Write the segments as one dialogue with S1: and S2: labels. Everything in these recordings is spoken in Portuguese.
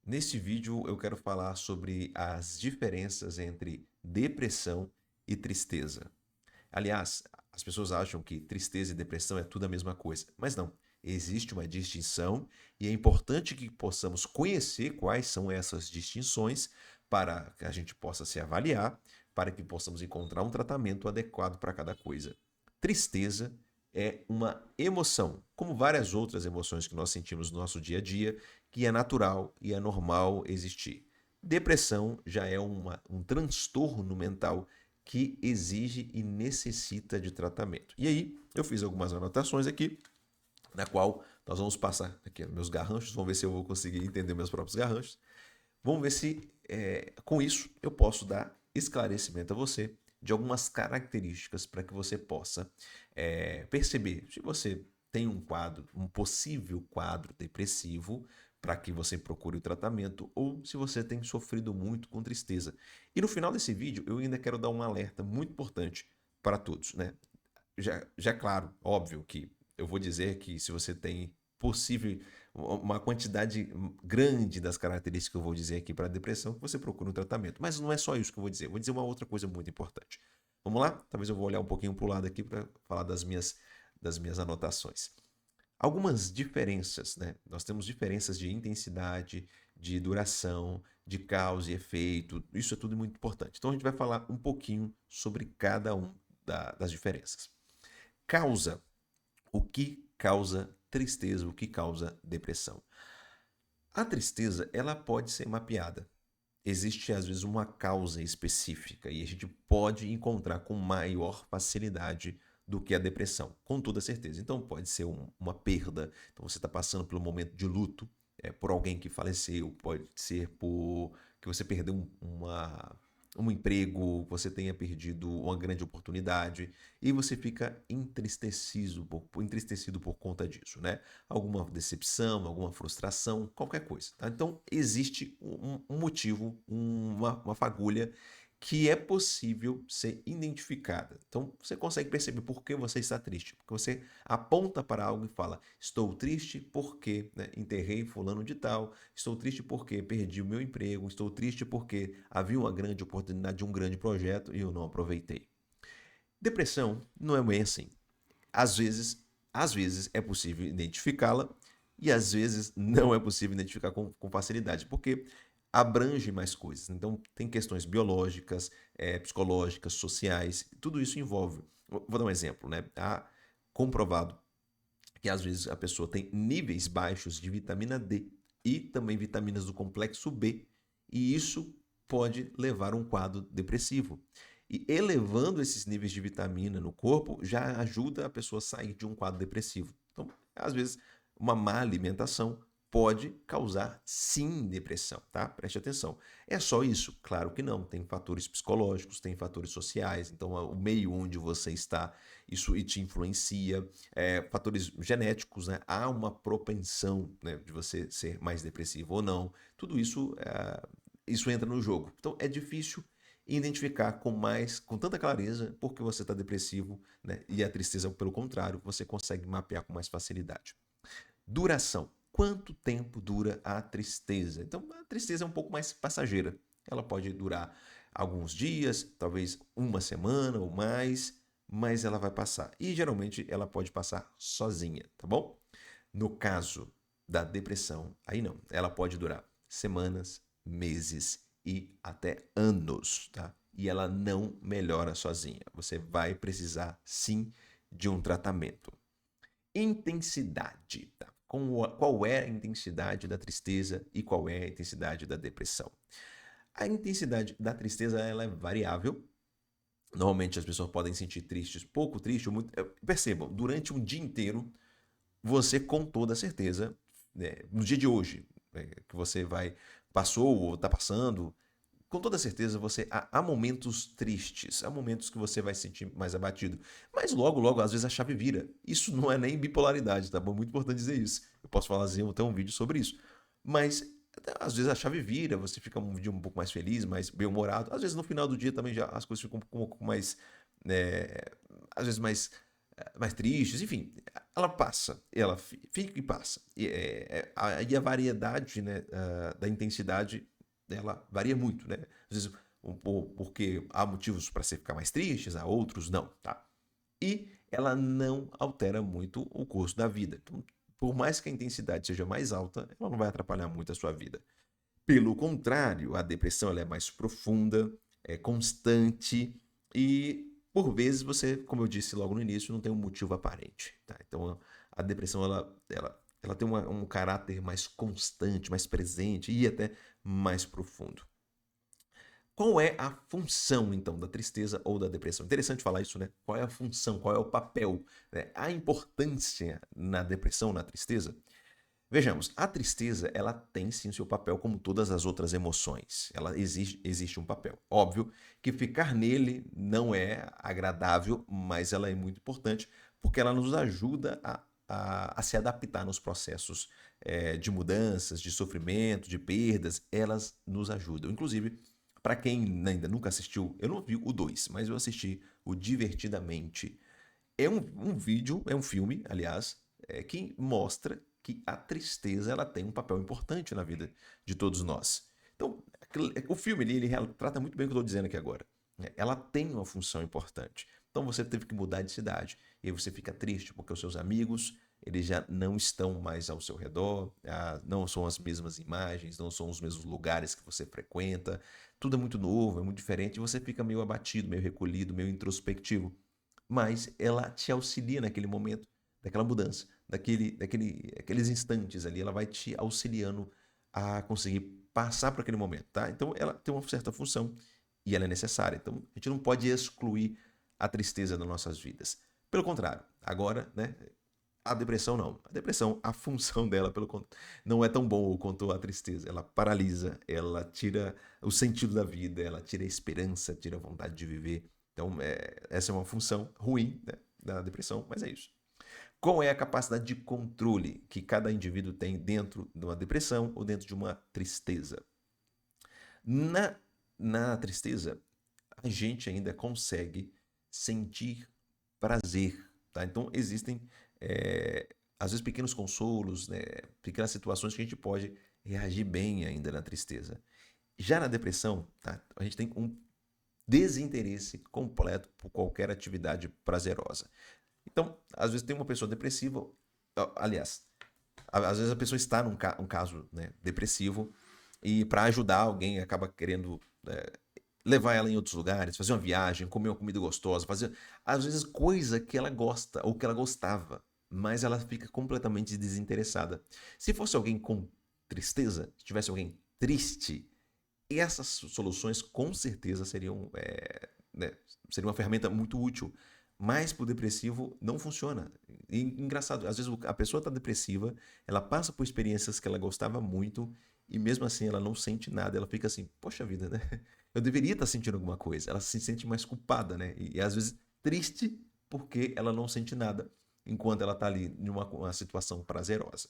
S1: Neste vídeo eu quero falar sobre as diferenças entre depressão e tristeza. Aliás, as pessoas acham que tristeza e depressão é tudo a mesma coisa, mas não. Existe uma distinção e é importante que possamos conhecer quais são essas distinções para que a gente possa se avaliar, para que possamos encontrar um tratamento adequado para cada coisa. Tristeza é uma emoção, como várias outras emoções que nós sentimos no nosso dia a dia, que é natural e é normal existir. Depressão já é um transtorno mental que exige e necessita de tratamento. E aí, eu fiz algumas anotações aqui, na qual nós vamos passar aqui meus garranchos, vamos ver se eu vou conseguir entender meus próprios garranchos. Vamos ver se com isso eu posso dar esclarecimento a você de algumas características para que você possa perceber se você tem um quadro, um possível quadro depressivo, para que você procure o tratamento, ou se você tem sofrido muito com tristeza. E no final desse vídeo eu ainda quero dar um alerta muito importante para todos, né? Já claro, óbvio que eu vou dizer que se você tem possível uma quantidade grande das características que eu vou dizer aqui para a depressão, que você procura um tratamento. Mas não é só isso que eu vou dizer. Eu vou dizer uma outra coisa muito importante. Vamos lá? Talvez eu vou olhar um pouquinho para o lado aqui para falar das minhas anotações. Algumas diferenças, né? Nós temos diferenças de intensidade, de duração, de causa e efeito. Isso é tudo muito importante. Então a gente vai falar um pouquinho sobre cada um das diferenças. Causa. O que causa tristeza, o que causa depressão? A tristeza, ela pode ser mapeada. Existe às vezes uma causa específica e a gente pode encontrar com maior facilidade do que a depressão, com toda certeza. Então pode ser uma perda, então você está passando pelo momento de luto, por alguém que faleceu, pode ser por que você perdeu um emprego, você tenha perdido uma grande oportunidade e você fica entristecido por conta disso, né? Alguma decepção, alguma frustração, qualquer coisa. Tá? Então existe um motivo, uma fagulha que é possível ser identificada. Então você consegue perceber por que você está triste, porque você aponta para algo e fala: estou triste porque, né, enterrei fulano de tal, estou triste porque perdi o meu emprego, estou triste porque havia uma grande oportunidade de um grande projeto e eu não aproveitei. Depressão não é bem assim. Às vezes é possível identificá-la e às vezes não é possível identificar com facilidade, porque abrange mais coisas. Então, tem questões biológicas, psicológicas, sociais, tudo isso envolve. Vou dar um exemplo, né? Tá comprovado que às vezes a pessoa tem níveis baixos de vitamina D e também vitaminas do complexo B, e isso pode levar a um quadro depressivo. E elevando esses níveis de vitamina no corpo já ajuda a pessoa a sair de um quadro depressivo. Então, às vezes, uma má alimentação pode causar sim depressão, tá? Preste atenção. É só isso? Claro que não. Tem fatores psicológicos, tem fatores sociais. Então, o meio onde você está, isso te influencia. Fatores genéticos, né? Há uma propensão, né, de você ser mais depressivo ou não. Tudo isso, isso entra no jogo. Então, é difícil identificar com tanta clareza porque você está depressivo, né? E a tristeza, pelo contrário, você consegue mapear com mais facilidade. Duração. Quanto tempo dura a tristeza? Então, a tristeza é um pouco mais passageira. Ela pode durar alguns dias, talvez uma semana ou mais, mas ela vai passar. E geralmente ela pode passar sozinha, tá bom? No caso da depressão, aí não. Ela pode durar semanas, meses e até anos, tá? E ela não melhora sozinha. Você vai precisar sim de um tratamento. Intensidade, tá? Qual é a intensidade da tristeza e qual é a intensidade da depressão? A intensidade da tristeza ela é variável. Normalmente as pessoas podem sentir tristes, pouco triste ou muito. Percebam, durante um dia inteiro, você com toda certeza, né, no dia de hoje, que você passou ou está passando, com toda certeza há momentos tristes, há momentos que você vai se sentir mais abatido. Mas logo, logo, às vezes a chave vira. Isso não é nem bipolaridade, tá bom? Muito importante dizer isso. Eu posso fazer até um vídeo sobre isso. Mas às vezes a chave vira, você fica um dia um pouco mais feliz, mais bem-humorado. Às vezes no final do dia também já as coisas ficam um pouco mais, né, às vezes mais mais tristes, enfim, ela passa, ela fica e passa. E a variedade, né, da intensidade dela varia muito, né? Às vezes, porque há motivos para você ficar mais tristes, há outros não, tá? E ela não altera muito o curso da vida. Então, por mais que a intensidade seja mais alta, ela não vai atrapalhar muito a sua vida. Pelo contrário, a depressão ela é mais profunda, é constante e, por vezes, você, como eu disse logo no início, não tem um motivo aparente. Tá? Então, a depressão ela tem um caráter mais constante, mais presente e até mais profundo. Qual é a função, então, da tristeza ou da depressão? Interessante falar isso, né? Qual é a função, qual é o papel, né? A importância na depressão, na tristeza? Vejamos, a tristeza, ela tem sim o seu papel como todas as outras emoções. Ela existe um papel. Óbvio que ficar nele não é agradável, mas ela é muito importante porque ela nos ajuda a se adaptar nos processos de mudanças, de sofrimento, de perdas. Elas nos ajudam. Inclusive, para quem ainda nunca assistiu, eu não vi o 2, mas eu assisti o Divertidamente. É um vídeo, é um filme, aliás, que mostra que a tristeza ela tem um papel importante na vida de todos nós. Então, o filme ele trata muito bem o que eu estou dizendo aqui agora. Né? Ela tem uma função importante. Então você teve que mudar de cidade. E aí você fica triste porque os seus amigos eles já não estão mais ao seu redor, não são as mesmas imagens, não são os mesmos lugares que você frequenta. Tudo é muito novo, é muito diferente e você fica meio abatido, meio recolhido, meio introspectivo, mas ela te auxilia naquele momento, daquela mudança, aqueles instantes ali, ela vai te auxiliando a conseguir passar por aquele momento, tá? Então ela tem uma certa função e ela é necessária. Então a gente não pode excluir a tristeza das nossas vidas. Pelo contrário, agora, né? A depressão não. A depressão, a função dela, não é tão boa quanto a tristeza. Ela paralisa, ela tira o sentido da vida, ela tira a esperança, tira a vontade de viver. Então, essa é uma função ruim, né, da depressão, mas é isso. Qual é a capacidade de controle que cada indivíduo tem dentro de uma depressão ou dentro de uma tristeza? Na, na tristeza, a gente ainda consegue sentir prazer, tá? Então, existem, às vezes, pequenos consolos, né, pequenas situações que a gente pode reagir bem ainda na tristeza. Já na depressão, tá? A gente tem um desinteresse completo por qualquer atividade prazerosa. Então, às vezes tem uma pessoa depressiva, aliás, às vezes a pessoa está num um caso, né, depressivo e para ajudar alguém acaba querendo levar ela em outros lugares, fazer uma viagem, comer uma comida gostosa, fazer às vezes coisa que ela gosta ou que ela gostava, mas ela fica completamente desinteressada. Se fosse alguém com tristeza, se tivesse alguém triste, essas soluções com certeza seriam, né, seria uma ferramenta muito útil, mas para o depressivo não funciona. E, engraçado, às vezes a pessoa está depressiva, ela passa por experiências que ela gostava muito e mesmo assim ela não sente nada, ela fica assim, poxa vida, né? Eu deveria estar sentindo alguma coisa. Ela se sente mais culpada, né? E às vezes triste porque ela não sente nada enquanto ela está ali em uma situação prazerosa.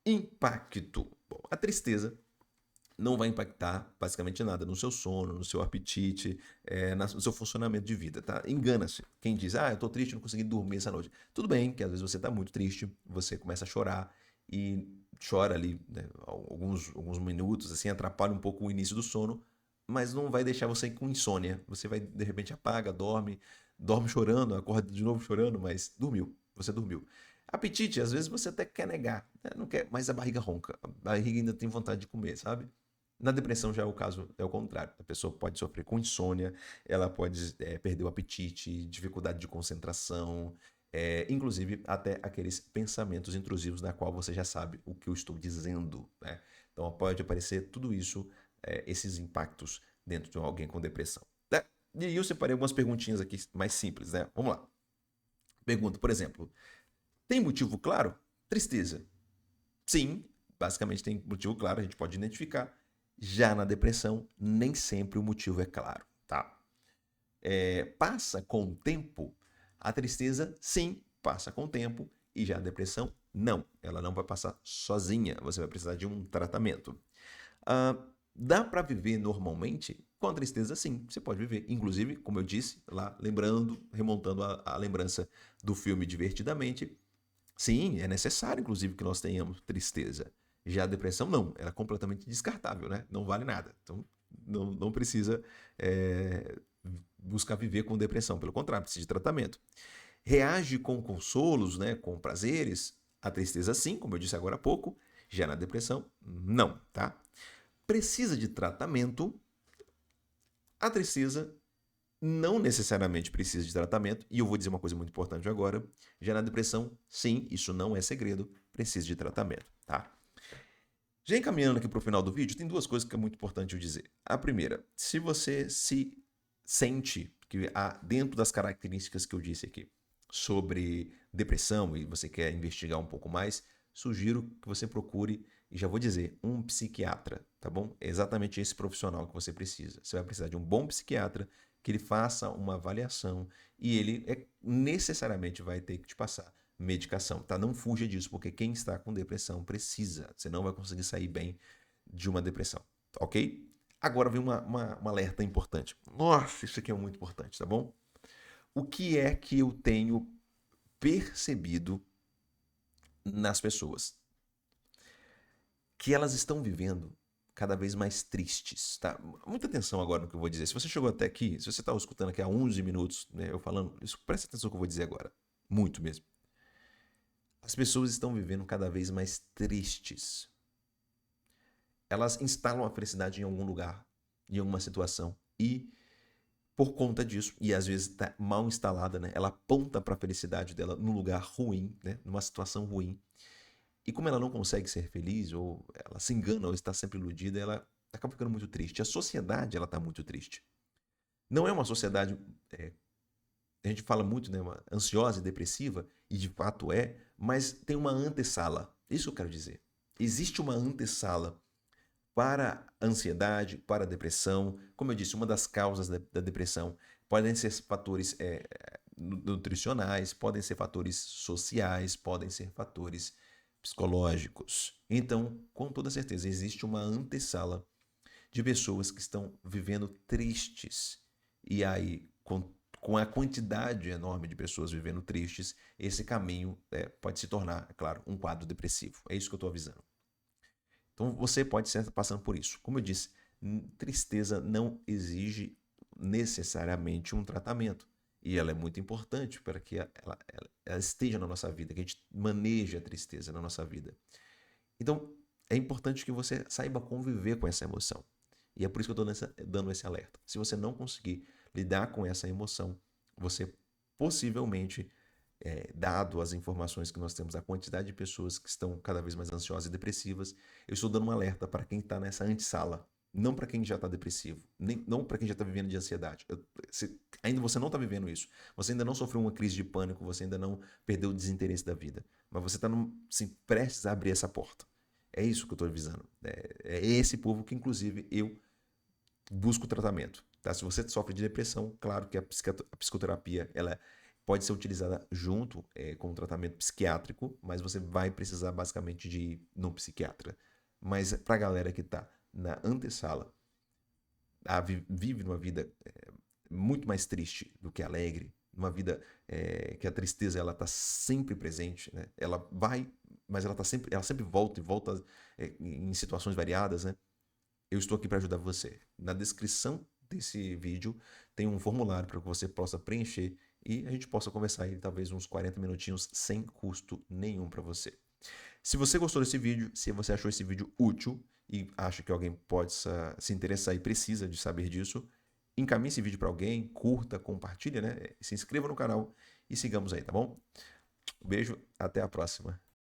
S1: Impacto. Bom, a tristeza não vai impactar basicamente nada no seu sono, no seu apetite, no seu funcionamento de vida, tá? Engana-se. Quem diz, eu tô triste, não consegui dormir essa noite. Tudo bem, que às vezes você tá muito triste, você começa a chorar e chora ali, né, alguns minutos, assim, atrapalha um pouco o início do sono, mas não vai deixar você com insônia. Você vai, de repente, apaga, dorme chorando, acorda de novo chorando, mas dormiu, você dormiu. Apetite, às vezes você até quer negar, né? Não quer, mas a barriga ronca, a barriga ainda tem vontade de comer, sabe? Na depressão já é o caso, é o contrário. A pessoa pode sofrer com insônia, ela pode perder o apetite, dificuldade de concentração, inclusive até aqueles pensamentos intrusivos na qual você já sabe o que eu estou dizendo, né? Então pode aparecer tudo isso, esses impactos dentro de alguém com depressão. Né? E aí eu separei algumas perguntinhas aqui mais simples, né? Vamos lá. Pergunta, por exemplo, tem motivo claro? Tristeza. Sim, basicamente tem motivo claro, a gente pode identificar. Já na depressão, nem sempre o motivo é claro, tá? Passa com o tempo? A tristeza, sim, passa com o tempo. E já a depressão, não. Ela não vai passar sozinha. Você vai precisar de um tratamento. Dá para viver normalmente? Com a tristeza, sim, você pode viver. Inclusive, como eu disse, lá, lembrando, remontando a lembrança do filme Divertidamente, sim, é necessário, inclusive, que nós tenhamos tristeza. Já a depressão, não, ela é completamente descartável, né? Não vale nada. Então, não precisa buscar viver com depressão, pelo contrário, precisa de tratamento. Reage com consolos, né, com prazeres, a tristeza sim, como eu disse agora há pouco, já na depressão, não, tá? Precisa de tratamento, a tristeza não necessariamente precisa de tratamento, e eu vou dizer uma coisa muito importante agora, já na depressão, sim, isso não é segredo, precisa de tratamento, tá? Já encaminhando aqui para o final do vídeo, tem duas coisas que é muito importante eu dizer. A primeira, se você se sente que há, dentro das características que eu disse aqui, sobre depressão e você quer investigar um pouco mais, sugiro que você procure, e já vou dizer, um psiquiatra, tá bom? É exatamente esse profissional que você precisa. Você vai precisar de um bom psiquiatra, que ele faça uma avaliação e ele necessariamente vai ter que te passar medicação, tá? Não fuja disso, porque quem está com depressão precisa. Você não vai conseguir sair bem de uma depressão, ok? Agora vem um alerta importante. Nossa, isso aqui é muito importante, tá bom? O que é que eu tenho percebido nas pessoas? Que elas estão vivendo cada vez mais tristes, tá? Muita atenção agora no que eu vou dizer. Se você chegou até aqui, se você está escutando aqui há 11 minutos, né, eu falando, presta atenção no que eu vou dizer agora. Muito mesmo. As pessoas estão vivendo cada vez mais tristes. Elas instalam a felicidade em algum lugar, em alguma situação, e por conta disso, e às vezes está mal instalada, né? Ela aponta para a felicidade dela num lugar ruim, né? Numa situação ruim. E como ela não consegue ser feliz, ou ela se engana, ou está sempre iludida, ela acaba ficando muito triste. A sociedade, ela está muito triste. Não é uma sociedade, a gente fala muito, né, uma ansiosa e depressiva, e de fato é, mas tem uma antessala. Isso eu quero dizer. Existe uma antessala para a ansiedade, para a depressão. Como eu disse, uma das causas da depressão podem ser fatores nutricionais, podem ser fatores sociais, podem ser fatores psicológicos. Então, com toda certeza, existe uma antessala de pessoas que estão vivendo tristes. E aí, com a quantidade enorme de pessoas vivendo tristes, esse caminho pode se tornar, é claro, um quadro depressivo. É isso que eu estou avisando. Então você pode estar passando por isso. Como eu disse, tristeza não exige necessariamente um tratamento. E ela é muito importante para que ela esteja na nossa vida, que a gente maneje a tristeza na nossa vida. Então, é importante que você saiba conviver com essa emoção. E é por isso que eu estou dando esse alerta. Se você não conseguir lidar com essa emoção, você possivelmente, dado as informações que nós temos, a quantidade de pessoas que estão cada vez mais ansiosas e depressivas, eu estou dando um alerta para quem está nessa antessala, não para quem já está depressivo, não para quem já está vivendo de ansiedade. Ainda você não está vivendo isso, você ainda não sofreu uma crise de pânico, você ainda não perdeu o desinteresse da vida, mas você está assim, prestes a abrir essa porta. É isso que eu estou avisando. É esse povo que, inclusive, eu busco tratamento. Tá? Se você sofre de depressão, claro que a psicoterapia ela pode ser utilizada junto com o tratamento psiquiátrico, mas você vai precisar basicamente de ir no psiquiatra. Mas para a galera que está na antessala, vive numa vida muito mais triste do que alegre, uma vida que a tristeza ela está sempre presente, né? Ela vai, mas ela sempre volta e volta em situações variadas, né? Eu estou aqui para ajudar você. Na descrição desse vídeo tem um formulário para que você possa preencher e a gente possa conversar aí talvez uns 40 minutinhos sem custo nenhum para você. Se você gostou desse vídeo, se você achou esse vídeo útil e acha que alguém pode se interessar e precisa de saber disso, encaminhe esse vídeo para alguém, curta, compartilha, né? Se inscreva no canal e sigamos aí, tá bom? Um beijo, até a próxima.